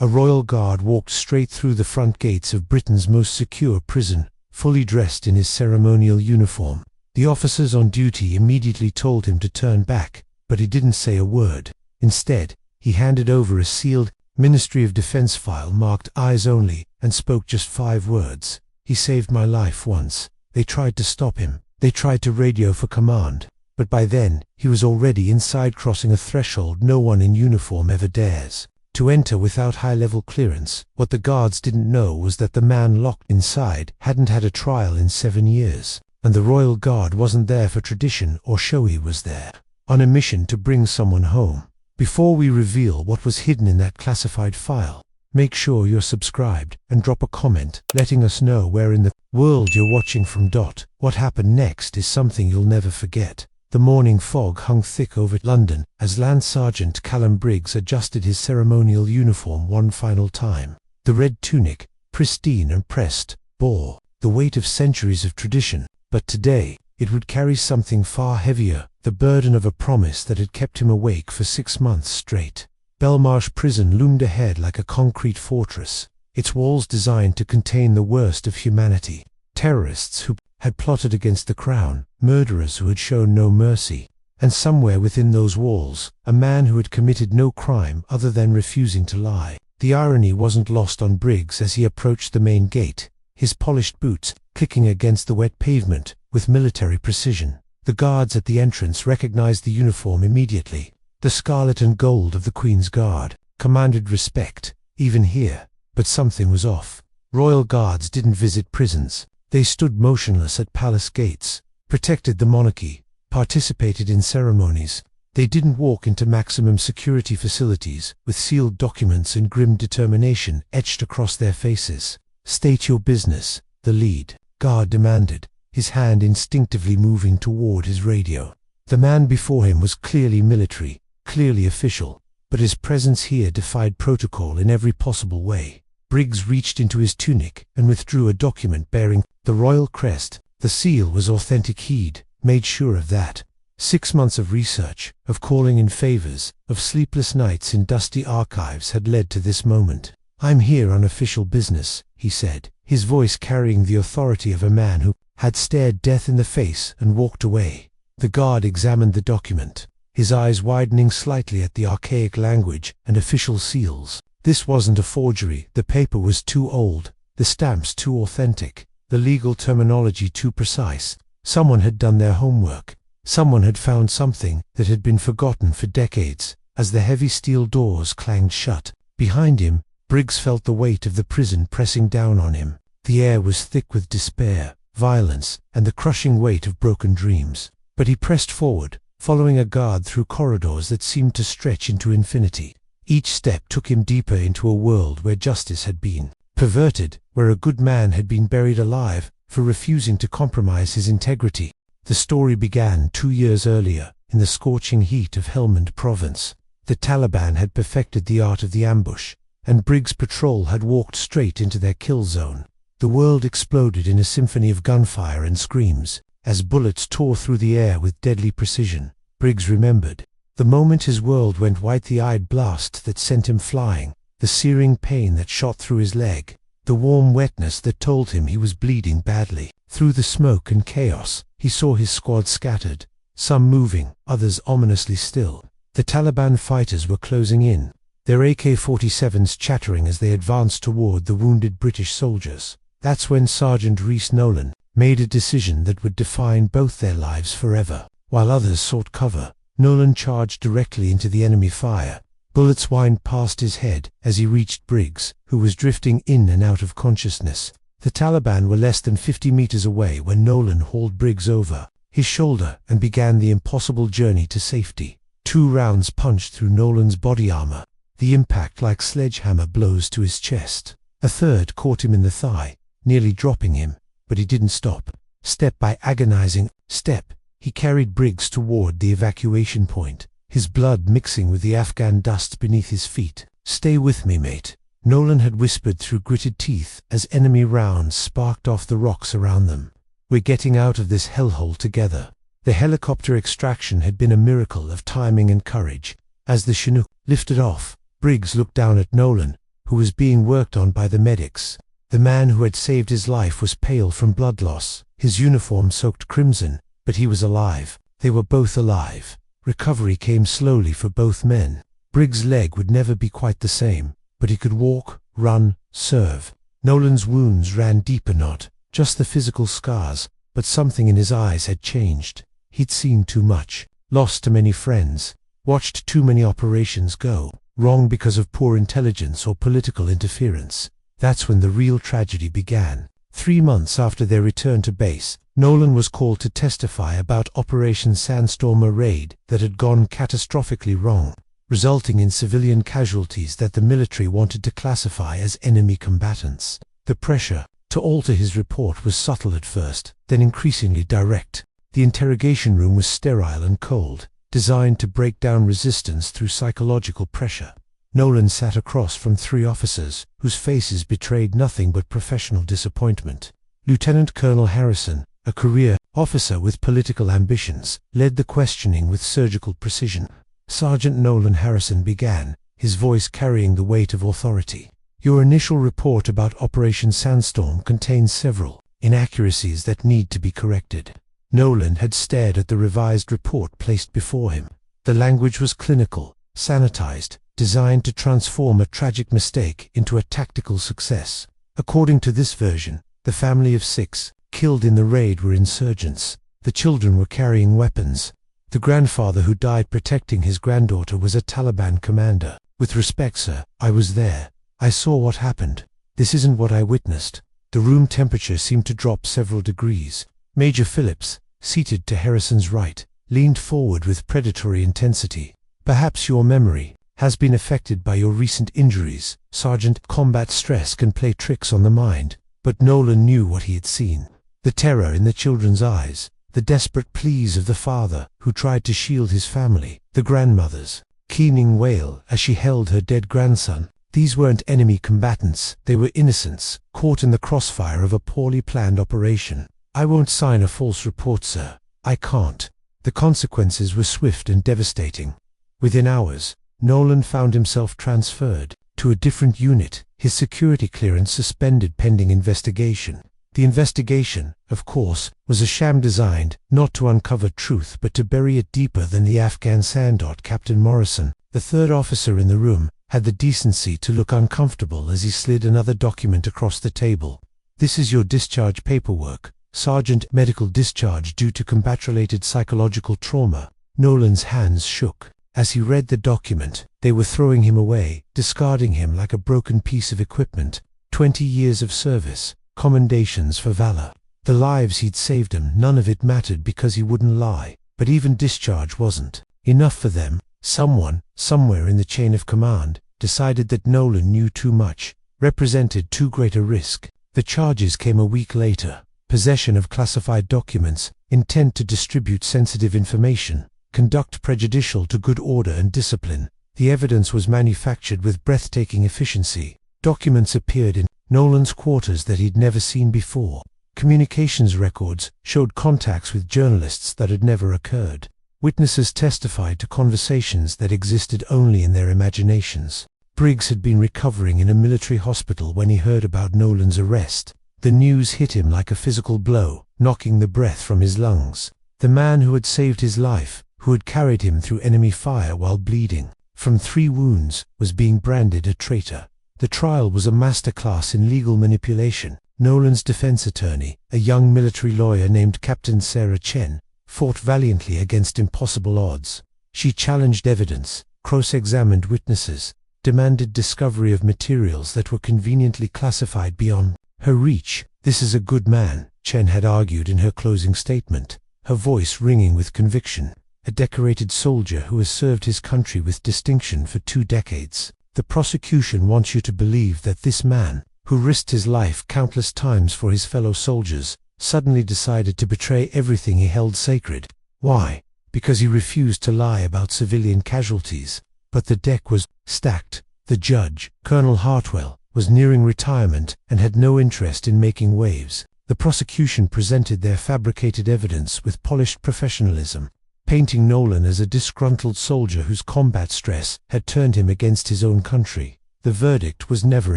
A royal guard walked straight through the front gates of Britain's most secure prison, fully dressed in his ceremonial uniform. The officers on duty immediately told him to turn back, but he didn't say a word. Instead, he handed over a sealed Ministry of Defense file marked "Eyes Only" and spoke just 5 words. "He saved my life once. They tried to stop him. They tried to radio for command. But by then, he was already inside, crossing a threshold no one in uniform ever dares to enter without high-level clearance." What the guards didn't know was that the man locked inside hadn't had a trial in 7 years, and the Royal Guard wasn't there for tradition or show. He was there on a mission to bring someone home. Before we reveal what was hidden in that classified file, make sure you're subscribed and drop a comment letting us know where in the world you're watching from. What happened next is something you'll never forget. The morning fog hung thick over London as Lance Sergeant Callum Briggs adjusted his ceremonial uniform one final time. The red tunic, pristine and pressed, bore the weight of centuries of tradition, but today it would carry something far heavier, the burden of a promise that had kept him awake for 6 months straight. Belmarsh Prison loomed ahead like a concrete fortress, its walls designed to contain the worst of humanity. Terrorists who had plotted against the crown, murderers who had shown no mercy, and somewhere within those walls, a man who had committed no crime other than refusing to lie. The irony wasn't lost on Briggs as he approached the main gate, his polished boots clicking against the wet pavement with military precision. The guards at the entrance recognized the uniform immediately. The scarlet and gold of the Queen's Guard commanded respect, even here, but something was off. Royal Guards didn't visit prisons. They stood motionless at palace gates, protected the monarchy, participated in ceremonies. They didn't walk into maximum security facilities with sealed documents and grim determination etched across their faces. "State your business," the lead guard demanded, his hand instinctively moving toward his radio. The man before him was clearly military, clearly official, but his presence here defied protocol in every possible way. Briggs reached into his tunic and withdrew a document bearing the royal crest. The seal was authentic. He'd made sure of that. 6 months of research, of calling in favors, of sleepless nights in dusty archives had led to this moment. "I'm here on official business," he said, his voice carrying the authority of a man who had stared death in the face and walked away. The guard examined the document, his eyes widening slightly at the archaic language and official seals. This wasn't a forgery. The paper was too old, the stamps too authentic, the legal terminology too precise. Someone had done their homework. Someone had found something that had been forgotten for decades. As the heavy steel doors clanged shut behind him, Briggs felt the weight of the prison pressing down on him. The air was thick with despair, violence, and the crushing weight of broken dreams. But he pressed forward, following a guard through corridors that seemed to stretch into infinity. Each step took him deeper into a world where justice had been perverted, where a good man had been buried alive for refusing to compromise his integrity. The story began 2 years earlier, in the scorching heat of Helmand province. The Taliban had perfected the art of the ambush, and Briggs' patrol had walked straight into their kill zone. The world exploded in a symphony of gunfire and screams, as bullets tore through the air with deadly precision. Briggs remembered the moment his world went white, the eyed blast that sent him flying, the searing pain that shot through his leg, the warm wetness that told him he was bleeding badly. Through the smoke and chaos, he saw his squad scattered, some moving, others ominously still. The Taliban fighters were closing in, their AK-47s chattering as they advanced toward the wounded British soldiers. That's when Sergeant Rhys Nolan made a decision that would define both their lives forever. While others sought cover, Nolan charged directly into the enemy fire. Bullets whined past his head as he reached Briggs, who was drifting in and out of consciousness. The Taliban were less than 50 meters away when Nolan hauled Briggs over his shoulder and began the impossible journey to safety. 2 rounds punched through Nolan's body armor, the impact like sledgehammer blows to his chest. A third caught him in the thigh, nearly dropping him, but he didn't stop. Step by agonizing step, he carried Briggs toward the evacuation point, his blood mixing with the Afghan dust beneath his feet. "Stay with me, mate," Nolan had whispered through gritted teeth as enemy rounds sparked off the rocks around them. "We're getting out of this hellhole together." The helicopter extraction had been a miracle of timing and courage. As the Chinook lifted off, Briggs looked down at Nolan, who was being worked on by the medics. The man who had saved his life was pale from blood loss, his uniform soaked crimson, but he was alive. They were both alive. Recovery came slowly for both men. Briggs' leg would never be quite the same, but he could walk, run, serve. Nolan's wounds ran deeper, not just the physical scars, but something in his eyes had changed. He'd seen too much, lost too many friends, watched too many operations go wrong because of poor intelligence or political interference. That's when the real tragedy began. 3 months after their return to base, Nolan was called to testify about Operation Sandstorm, a raid that had gone catastrophically wrong, resulting in civilian casualties that the military wanted to classify as enemy combatants. The pressure to alter his report was subtle at first, then increasingly direct. The interrogation room was sterile and cold, designed to break down resistance through psychological pressure. Nolan sat across from 3 officers, whose faces betrayed nothing but professional disappointment. Lieutenant Colonel Harrison, a career officer with political ambitions, led the questioning with surgical precision. Sergeant Nolan Harrison began, his voice carrying the weight of authority. Your initial report about Operation Sandstorm contains several inaccuracies that need to be corrected. Nolan had stared at the revised report placed before him. The language was clinical, sanitized, designed to transform a tragic mistake into a tactical success. According to this version, the family of 6 killed in the raid were insurgents. The children were carrying weapons. The grandfather who died protecting his granddaughter was a Taliban commander. With respect, sir, I was there. I saw what happened. This isn't what I witnessed. The room temperature seemed to drop several degrees. Major Phillips, seated to Harrison's right, leaned forward with predatory intensity. Perhaps your memory has been affected by your recent injuries, Sergeant. Combat stress can play tricks on the mind, but Nolan knew what he had seen. The terror in the children's eyes, the desperate pleas of the father who tried to shield his family, the grandmother's keening wail as she held her dead grandson. These weren't enemy combatants, they were innocents, caught in the crossfire of a poorly planned operation. I won't sign a false report, sir. I can't. The consequences were swift and devastating. Within hours, Nolan found himself transferred to a different unit, his security clearance suspended pending investigation. The investigation, of course, was a sham designed not to uncover truth but to bury it deeper than the Afghanistan. Captain Morrison, the 3rd officer in the room, had the decency to look uncomfortable as he slid another document across the table. This is your discharge paperwork, Sergeant. Medical discharge due to combat-related psychological trauma. Nolan's hands shook. As he read the document, they were throwing him away, discarding him like a broken piece of equipment. 20 years of service, commendations for valor. The lives he'd saved him, none of it mattered because he wouldn't lie. But even discharge wasn't enough for them. Someone, somewhere in the chain of command, decided that Nolan knew too much, represented too great a risk. The charges came a week later. Possession of classified documents, intent to distribute sensitive information, conduct prejudicial to good order and discipline. The evidence was manufactured with breathtaking efficiency. Documents appeared in Nolan's quarters that he'd never seen before. Communications records showed contacts with journalists that had never occurred. Witnesses testified to conversations that existed only in their imaginations. Briggs had been recovering in a military hospital when he heard about Nolan's arrest. The news hit him like a physical blow, knocking the breath from his lungs. The man who had saved his life, who had carried him through enemy fire while bleeding from 3 wounds, was being branded a traitor. The trial was a masterclass in legal manipulation. Nolan's defense attorney, a young military lawyer named Captain Sarah Chen, fought valiantly against impossible odds. She challenged evidence, cross-examined witnesses, demanded discovery of materials that were conveniently classified beyond her reach. This is a good man, Chen had argued in her closing statement, her voice ringing with conviction. A decorated soldier who has served his country with distinction for 2 decades. The prosecution wants you to believe that this man, who risked his life countless times for his fellow soldiers, suddenly decided to betray everything he held sacred. Why? Because he refused to lie about civilian casualties. But the deck was stacked. The judge, Colonel Hartwell, was nearing retirement and had no interest in making waves. The prosecution presented their fabricated evidence with polished professionalism, painting Nolan as a disgruntled soldier whose combat stress had turned him against his own country. The verdict was never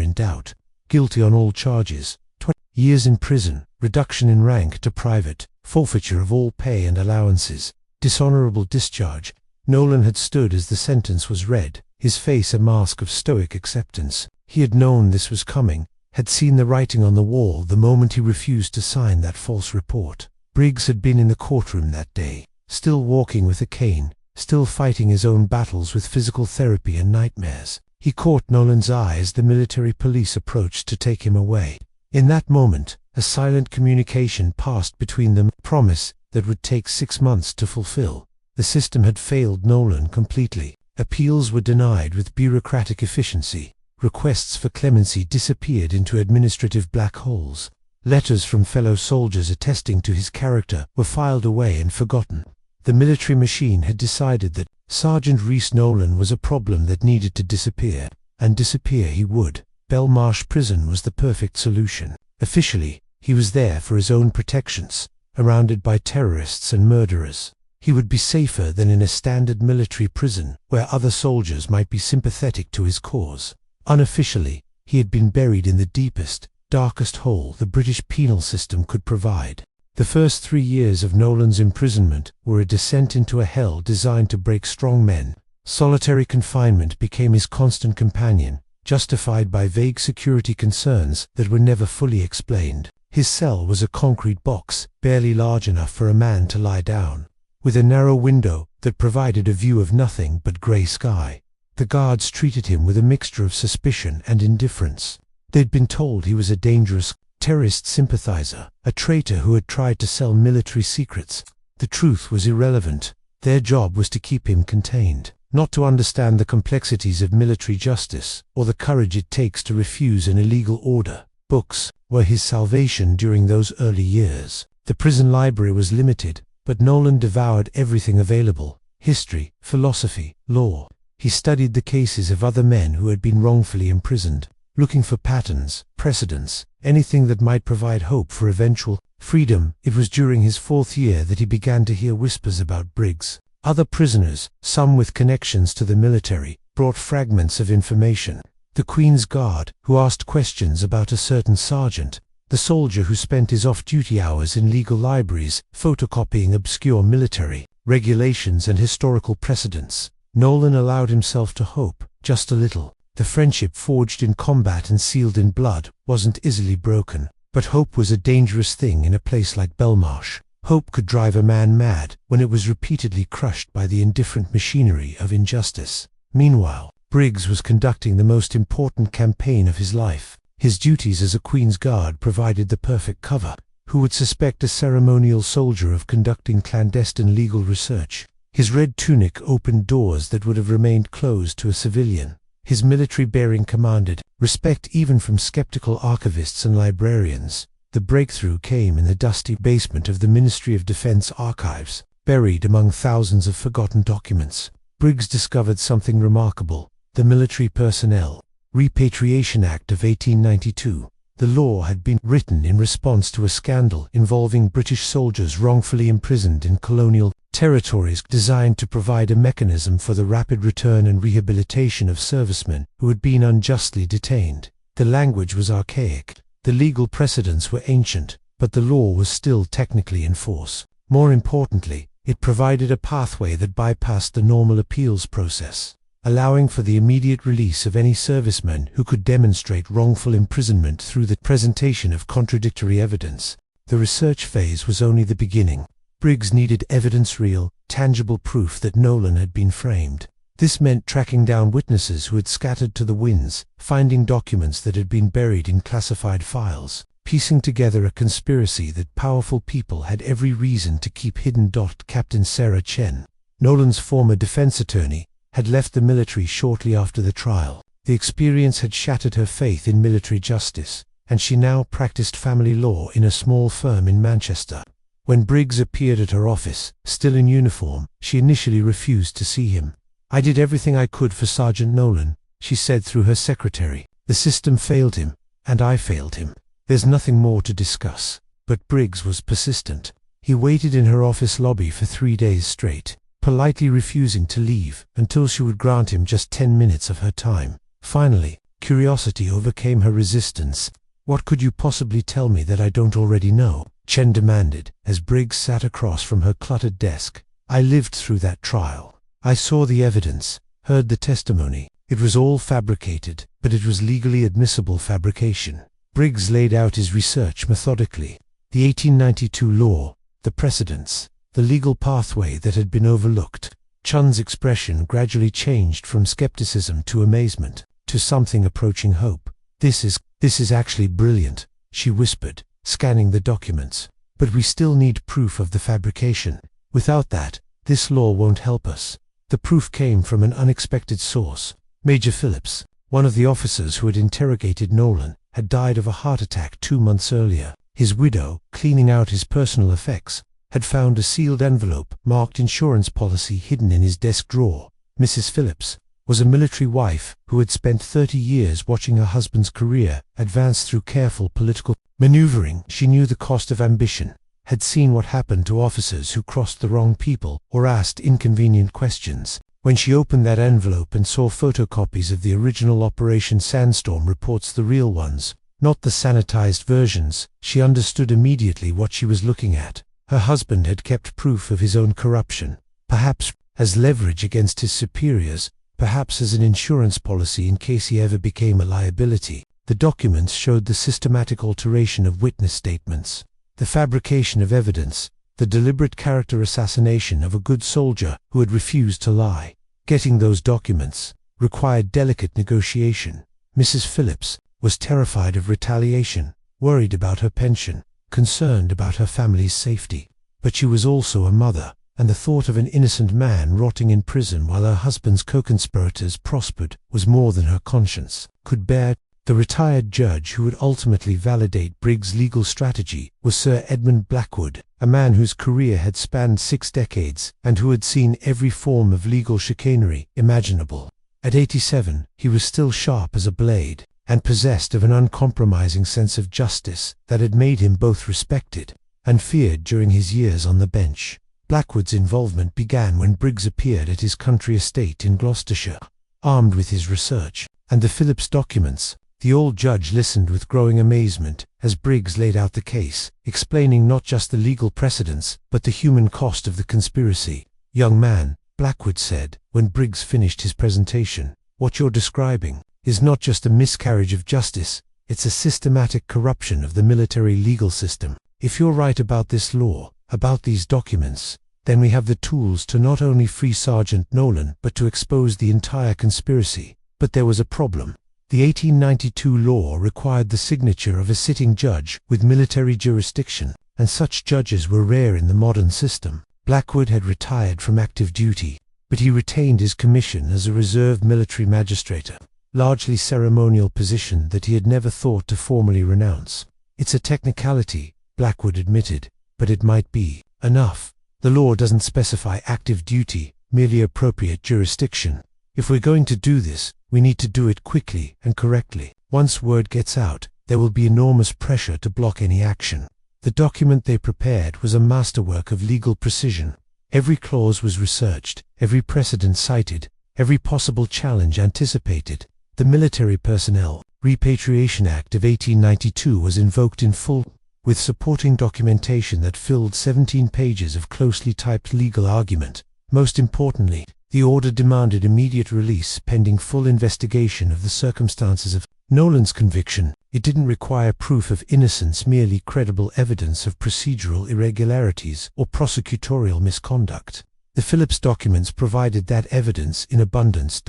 in doubt. Guilty on all charges. 20 years in prison, reduction in rank to private, forfeiture of all pay and allowances, dishonorable discharge. Nolan had stood as the sentence was read, his face a mask of stoic acceptance. He had known this was coming, had seen the writing on the wall the moment he refused to sign that false report. Briggs had been in the courtroom that day, still walking with a cane, still fighting his own battles with physical therapy and nightmares. He caught Nolan's eye as the military police approached to take him away. In that moment, a silent communication passed between them, a promise that would take 6 months to fulfill. The system had failed Nolan completely. Appeals were denied with bureaucratic efficiency. Requests for clemency disappeared into administrative black holes. Letters from fellow soldiers attesting to his character were filed away and forgotten. The military machine had decided that Sergeant Rhys Nolan was a problem that needed to disappear, and disappear he would. Belmarsh Prison was the perfect solution. Officially, he was there for his own protections, surrounded by terrorists and murderers. He would be safer than in a standard military prison, where other soldiers might be sympathetic to his cause. Unofficially, he had been buried in the deepest, darkest hole the British penal system could provide. The first 3 years of Nolan's imprisonment were a descent into a hell designed to break strong men. Solitary confinement became his constant companion, justified by vague security concerns that were never fully explained. His cell was a concrete box, barely large enough for a man to lie down, with a narrow window that provided a view of nothing but grey sky. The guards treated him with a mixture of suspicion and indifference. They'd been told he was a dangerous terrorist sympathizer, a traitor who had tried to sell military secrets. The truth was irrelevant. Their job was to keep him contained, not to understand the complexities of military justice, or the courage it takes to refuse an illegal order. Books were his salvation during those early years. The prison library was limited, but Nolan devoured everything available: history, philosophy, law. He studied the cases of other men who had been wrongfully imprisoned, looking for patterns, precedents, anything that might provide hope for eventual freedom. It was during his 4th year that he began to hear whispers about Briggs. Other prisoners, some with connections to the military, brought fragments of information. The Queen's Guard, who asked questions about a certain sergeant, the soldier who spent his off-duty hours in legal libraries, photocopying obscure military regulations and historical precedents. Nolan allowed himself to hope, just a little. The friendship forged in combat and sealed in blood wasn't easily broken, but hope was a dangerous thing in a place like Belmarsh. Hope could drive a man mad when it was repeatedly crushed by the indifferent machinery of injustice. Meanwhile, Briggs was conducting the most important campaign of his life. His duties as a Queen's Guard provided the perfect cover. Who would suspect a ceremonial soldier of conducting clandestine legal research? His red tunic opened doors that would have remained closed to a civilian. His military bearing commanded respect even from skeptical archivists and librarians. The breakthrough came in the dusty basement of the Ministry of Defense archives. Buried among thousands of forgotten documents, Briggs discovered something remarkable: the Military Personnel Repatriation Act of 1892. The law had been written in response to a scandal involving British soldiers wrongfully imprisoned in colonial territories, designed to provide a mechanism for the rapid return and rehabilitation of servicemen who had been unjustly detained. The language was archaic, the legal precedents were ancient, but the law was still technically in force. More importantly, it provided a pathway that bypassed the normal appeals process, allowing for the immediate release of any serviceman who could demonstrate wrongful imprisonment through the presentation of contradictory evidence. The research phase was only the beginning. Briggs needed evidence, real, tangible proof that Nolan had been framed. This meant tracking down witnesses who had scattered to the winds, finding documents that had been buried in classified files, piecing together a conspiracy that powerful people had every reason to keep hidden. Captain Sarah Chen, Nolan's former defense attorney, had left the military shortly after the trial. The experience had shattered her faith in military justice, and she now practiced family law in a small firm in Manchester. When Briggs appeared at her office, still in uniform, she initially refused to see him. "I did everything I could for Sergeant Nolan," she said through her secretary. "The system failed him, and I failed him. There's nothing more to discuss." But Briggs was persistent. He waited in her office lobby for 3 days straight, politely refusing to leave until she would grant him just 10 minutes of her time. Finally, Curiosity overcame her resistance. "What could you possibly tell me that I don't already know?" Chen demanded, as Briggs sat across from her cluttered desk. "I lived through that trial. I saw the evidence, heard the testimony. It was all fabricated, but it was legally admissible fabrication." Briggs laid out his research methodically. The 1892 law, the precedents, the legal pathway that had been overlooked. Chun's expression gradually changed from skepticism to amazement, to something approaching hope. This is actually brilliant," she whispered, scanning the documents. "But we still need proof of the fabrication. Without that, this law won't help us." The proof came from an unexpected source. Major Phillips, one of the officers who had interrogated Nolan, had died of a heart attack 2 months earlier. His widow, cleaning out his personal effects, had found a sealed envelope marked insurance policy hidden in his desk drawer. Mrs. Phillips was a military wife who had spent 30 years watching her husband's career advance through careful political maneuvering. She knew the cost of ambition, had seen what happened to officers who crossed the wrong people or asked inconvenient questions. When she opened that envelope and saw photocopies of the original Operation Sandstorm reports, the real ones, not the sanitized versions, she understood immediately what she was looking at. Her husband had kept proof of his own corruption, perhaps as leverage against his superiors, perhaps as an insurance policy in case he ever became a liability. The documents showed the systematic alteration of witness statements, the fabrication of evidence, the deliberate character assassination of a good soldier who had refused to lie. Getting those documents required delicate negotiation. Mrs. Phillips was terrified of retaliation, worried about her pension, concerned about her family's safety. But she was also a mother, and the thought of an innocent man rotting in prison while her husband's co-conspirators prospered was more than her conscience could bear. The retired judge who would ultimately validate Briggs' legal strategy was Sir Edmund Blackwood, a man whose career had spanned 6 decades and who had seen every form of legal chicanery imaginable. At 87, he was still sharp as a blade, and possessed of an uncompromising sense of justice that had made him both respected and feared during his years on the bench. Blackwood's involvement began when Briggs appeared at his country estate in Gloucestershire, armed with his research and the Phillips documents. The old judge listened with growing amazement as Briggs laid out the case, explaining not just the legal precedents, but the human cost of the conspiracy. "Young man," Blackwood said, when Briggs finished his presentation, "what you're describing is not just a miscarriage of justice, it's a systematic corruption of the military legal system. If you're right about this law, about these documents, then we have the tools to not only free Sergeant Nolan but to expose the entire conspiracy." But there was a problem. The 1892 law required the signature of a sitting judge with military jurisdiction, and such judges were rare in the modern system. Blackwood had retired from active duty, but he retained his commission as a reserve military magistrate, a largely ceremonial position that he had never thought to formally renounce. "It's a technicality," Blackwood admitted, "but it might be enough. The law doesn't specify active duty, merely appropriate jurisdiction. If we're going to do this, we need to do it quickly and correctly. Once word gets out, there will be enormous pressure to block any action." The document they prepared was a masterwork of legal precision. Every clause was researched, every precedent cited, every possible challenge anticipated. The Military Personnel Repatriation Act of 1892 was invoked in full, with supporting documentation that filled 17 pages of closely typed legal argument. Most importantly, the order demanded immediate release pending full investigation of the circumstances of Nolan's conviction. It didn't require proof of innocence, merely credible evidence of procedural irregularities or prosecutorial misconduct. The Phillips documents provided that evidence in abundance.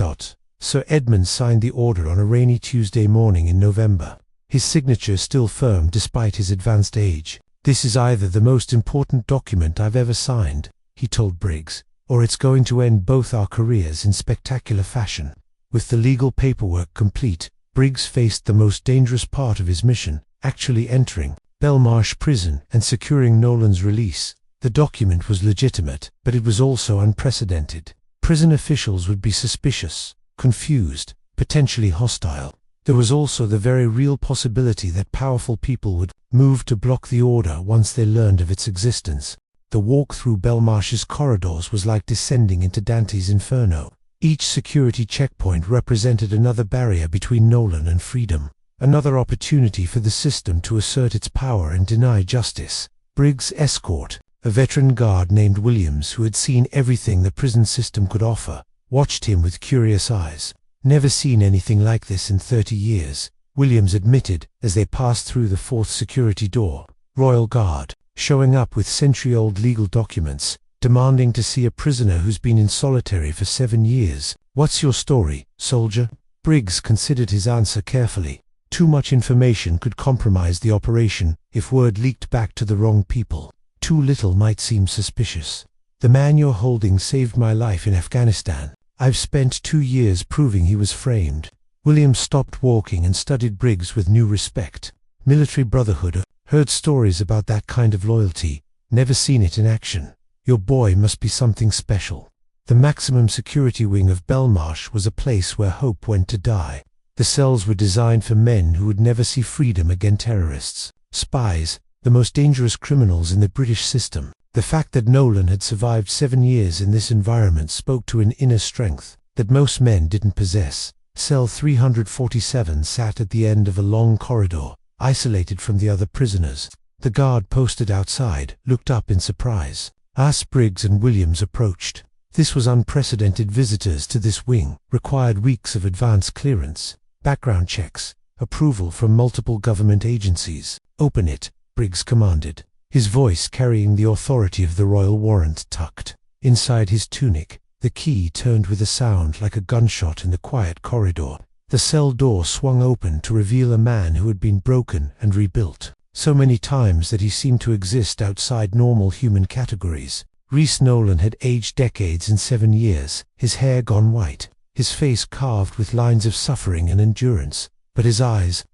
Sir Edmund signed the order on a rainy Tuesday morning in November, his signature still firm despite his advanced age. "This is either the most important document I've ever signed," he told Briggs, "or it's going to end both our careers in spectacular fashion." With the legal paperwork complete, Briggs faced the most dangerous part of his mission, actually entering Belmarsh Prison and securing Nolan's release. The document was legitimate, but it was also unprecedented. Prison officials would be suspicious, confused, potentially hostile. There was also the very real possibility that powerful people would move to block the order once they learned of its existence. The walk through Belmarsh's corridors was like descending into Dante's Inferno. Each security checkpoint represented another barrier between Nolan and freedom, another opportunity for the system to assert its power and deny justice. Briggs' escort, a veteran guard named Williams who had seen everything the prison system could offer, watched him with curious eyes. "Never seen anything like this in 30 years, Williams admitted as they passed through the fourth security door. Royal Guard, showing up with century-old legal documents, demanding to see a prisoner who's been in solitary for 7 years. "What's your story, soldier?" Briggs considered his answer carefully. Too much information could compromise the operation if word leaked back to the wrong people. Too little might seem suspicious. "The man you're holding saved my life in Afghanistan. I've spent 2 years proving he was framed." Williams stopped walking and studied Briggs with new respect. Military brotherhood, heard stories about that kind of loyalty, never seen it in action. "Your boy must be something special." The maximum security wing of Belmarsh was a place where hope went to die. The cells were designed for men who would never see freedom again: terrorists, spies, the most dangerous criminals in the British system. The fact that Nolan had survived 7 years in this environment spoke to an inner strength that most men didn't possess. Cell 347 sat at the end of a long corridor, isolated from the other prisoners. The guard posted outside looked up in surprise. As Briggs and Williams approached, this was unprecedented. Visitors to this wing required weeks of advance clearance, background checks, approval from multiple government agencies. "Open it," Briggs commanded, his voice carrying the authority of the royal warrant tucked inside his tunic. The key turned with a sound like a gunshot in the quiet corridor. The cell door swung open to reveal a man who had been broken and rebuilt so many times that he seemed to exist outside normal human categories. Rhys Nolan had aged decades in 7 years, his hair gone white, his face carved with lines of suffering and endurance, but his eyes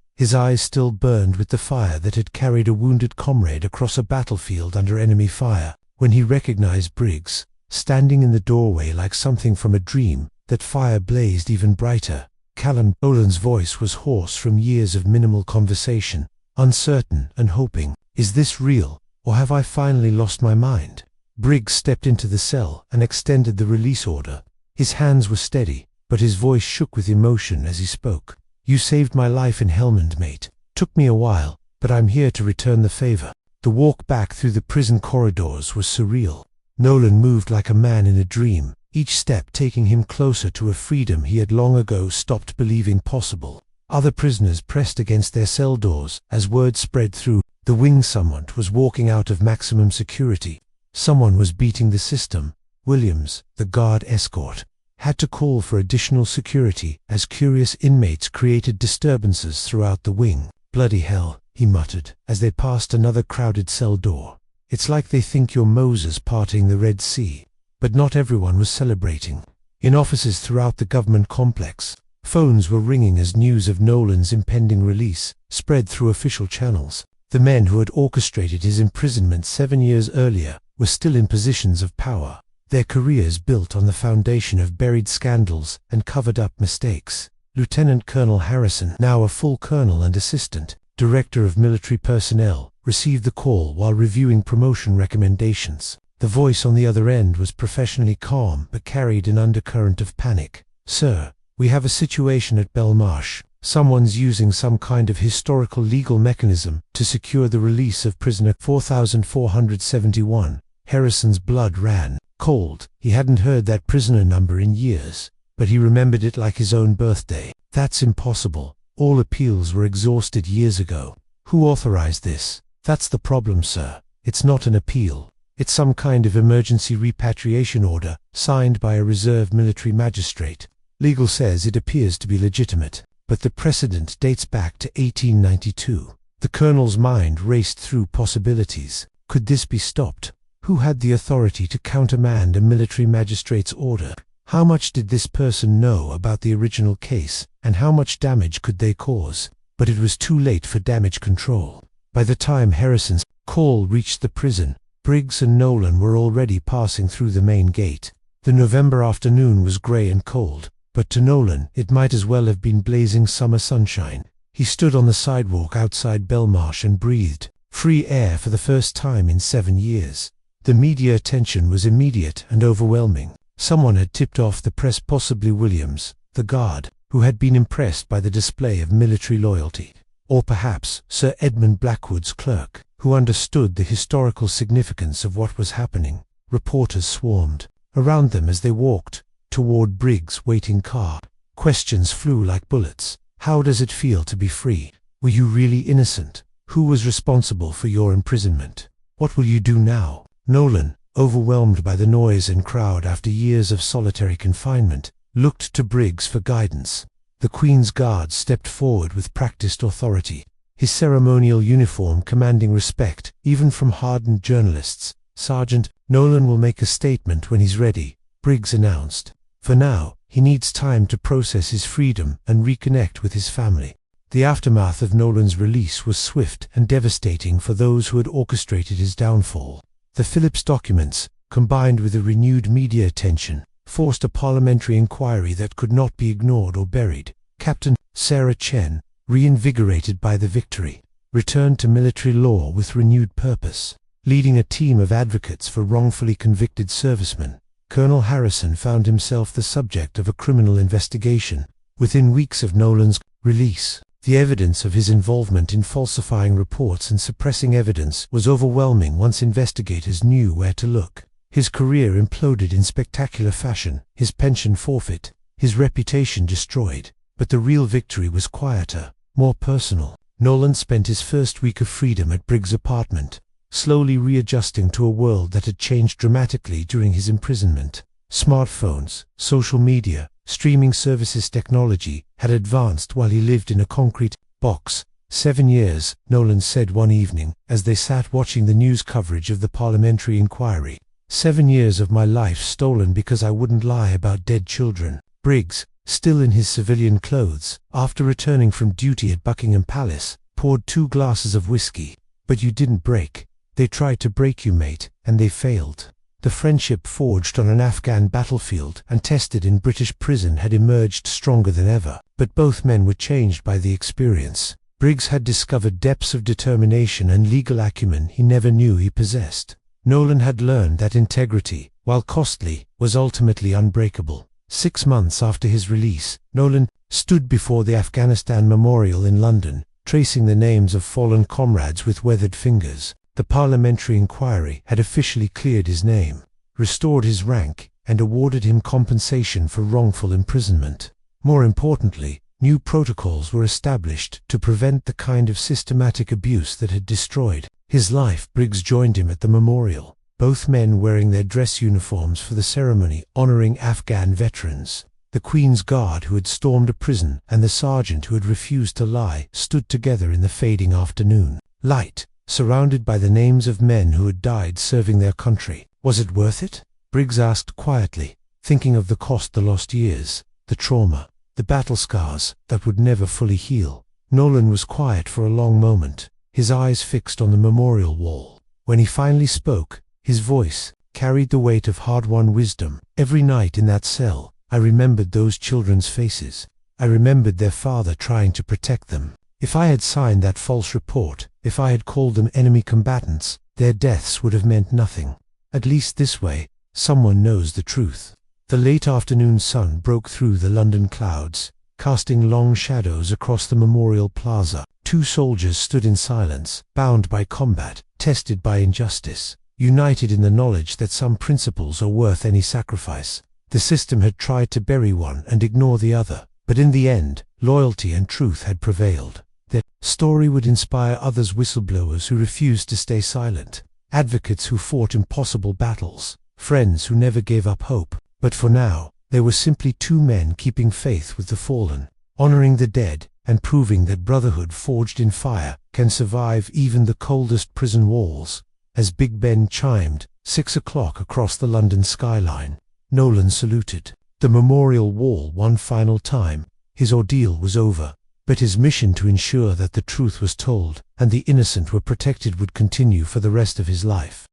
still burned with the fire that had carried a wounded comrade across a battlefield under enemy fire. When he recognized Briggs, standing in the doorway like something from a dream, that fire blazed even brighter. "Callum," Nolan's voice was hoarse from years of minimal conversation, uncertain and hoping. "Is this real, or have I finally lost my mind?" Briggs stepped into the cell and extended the release order. His hands were steady, but his voice shook with emotion as he spoke. "You saved my life in Helmand, mate. Took me a while, but I'm here to return the favor." The walk back through the prison corridors was surreal. Nolan moved like a man in a dream, each step taking him closer to a freedom he had long ago stopped believing possible. Other prisoners pressed against their cell doors as word spread through the wing someone was walking out of maximum security. Someone was beating the system. Williams, the guard escort, had to call for additional security as curious inmates created disturbances throughout the wing. "Bloody hell," he muttered as they passed another crowded cell door. "It's like they think you're Moses parting the Red Sea." But not everyone was celebrating. In offices throughout the government complex, phones were ringing as news of Nolan's impending release spread through official channels. The men who had orchestrated his imprisonment 7 years earlier were still in positions of power, their careers built on the foundation of buried scandals and covered-up mistakes. Lieutenant Colonel Harrison, now a full colonel and assistant director of military personnel, received the call while reviewing promotion recommendations. The voice on the other end was professionally calm but carried an undercurrent of panic. "Sir, we have a situation at Belmarsh. Someone's using some kind of historical legal mechanism to secure the release of prisoner 4471. Harrison's blood ran cold. He hadn't heard that prisoner number in years, but he remembered it like his own birthday. "That's impossible. All appeals were exhausted years ago." "Who authorized this?" "That's the problem, sir. It's not an appeal. It's some kind of emergency repatriation order signed by a reserve military magistrate. Legal says it appears to be legitimate, but the precedent dates back to 1892. The colonel's mind raced through possibilities. Could this be stopped? Who had the authority to countermand a military magistrate's order? How much did this person know about the original case, and how much damage could they cause? But it was too late for damage control. By the time Harrison's call reached the prison, Briggs and Nolan were already passing through the main gate. The November afternoon was grey and cold, but to Nolan it might as well have been blazing summer sunshine. He stood on the sidewalk outside Belmarsh and breathed free air for the first time in 7 years. The media attention was immediate and overwhelming. Someone had tipped off the press, possibly Williams, the guard, who had been impressed by the display of military loyalty. Or perhaps Sir Edmund Blackwood's clerk, who understood the historical significance of what was happening. Reporters swarmed around them as they walked toward Briggs' waiting car. Questions flew like bullets. How does it feel to be free? Were you really innocent? Who was responsible for your imprisonment? What will you do now? Nolan, overwhelmed by the noise and crowd after years of solitary confinement, looked to Briggs for guidance. The Queen's Guard stepped forward with practiced authority, his ceremonial uniform commanding respect, even from hardened journalists. "Sergeant, Nolan will make a statement when he's ready," Briggs announced. For now, he needs time to process his freedom and reconnect with his family. The aftermath of Nolan's release was swift and devastating for those who had orchestrated his downfall. The Phillips documents, combined with the renewed media attention, forced a parliamentary inquiry that could not be ignored or buried. Captain Sarah Chen, reinvigorated by the victory, returned to military law with renewed purpose. Leading a team of advocates for wrongfully convicted servicemen, Colonel Harrison found himself the subject of a criminal investigation. Within weeks of Nolan's release, the evidence of his involvement in falsifying reports and suppressing evidence was overwhelming once investigators knew where to look. His career imploded in spectacular fashion, his pension forfeit, his reputation destroyed. But the real victory was quieter, more personal. Nolan spent his first week of freedom at Briggs' apartment, slowly readjusting to a world that had changed dramatically during his imprisonment. Smartphones, social media, streaming services technology had advanced while he lived in a concrete box. 7 years, Nolan said one evening, as they sat watching the news coverage of the parliamentary inquiry. 7 years of my life stolen because I wouldn't lie about dead children. Briggs, still in his civilian clothes, after returning from duty at Buckingham Palace, poured 2 glasses of whiskey. "But you didn't break. They tried to break you, mate, and they failed." The friendship forged on an Afghan battlefield and tested in British prison had emerged stronger than ever, but both men were changed by the experience. Briggs had discovered depths of determination and legal acumen he never knew he possessed. Nolan had learned that integrity, while costly, was ultimately unbreakable. 6 months after his release, Nolan stood before the Afghanistan Memorial in London, tracing the names of fallen comrades with weathered fingers. The parliamentary inquiry had officially cleared his name, restored his rank, and awarded him compensation for wrongful imprisonment. More importantly, new protocols were established to prevent the kind of systematic abuse that had destroyed his life. Briggs joined him at the memorial, both men wearing their dress uniforms for the ceremony honoring Afghan veterans. The Queen's Guard who had stormed a prison and the sergeant who had refused to lie stood together in the fading afternoon light, surrounded by the names of men who had died serving their country. Was it worth it? Briggs asked quietly, thinking of the cost, the lost years, the trauma, the battle scars that would never fully heal. Nolan was quiet for a long moment, his eyes fixed on the memorial wall. When he finally spoke, his voice carried the weight of hard-won wisdom. "Every night in that cell, I remembered those children's faces. I remembered their father trying to protect them. If I had signed that false report, if I had called them enemy combatants, their deaths would have meant nothing. At least this way, someone knows the truth." The late afternoon sun broke through the London clouds, casting long shadows across the Memorial Plaza. 2 soldiers stood in silence, bound by combat, tested by injustice, united in the knowledge that some principles are worth any sacrifice. The system had tried to bury one and ignore the other, but in the end, loyalty and truth had prevailed. Their story would inspire others, whistleblowers who refused to stay silent, advocates who fought impossible battles, friends who never gave up hope. But for now, they were simply 2 men keeping faith with the fallen, honoring the dead, and proving that brotherhood forged in fire can survive even the coldest prison walls. As Big Ben chimed 6 o'clock across the London skyline, Nolan saluted the memorial wall one final time. His ordeal was over, but his mission to ensure that the truth was told and the innocent were protected would continue for the rest of his life.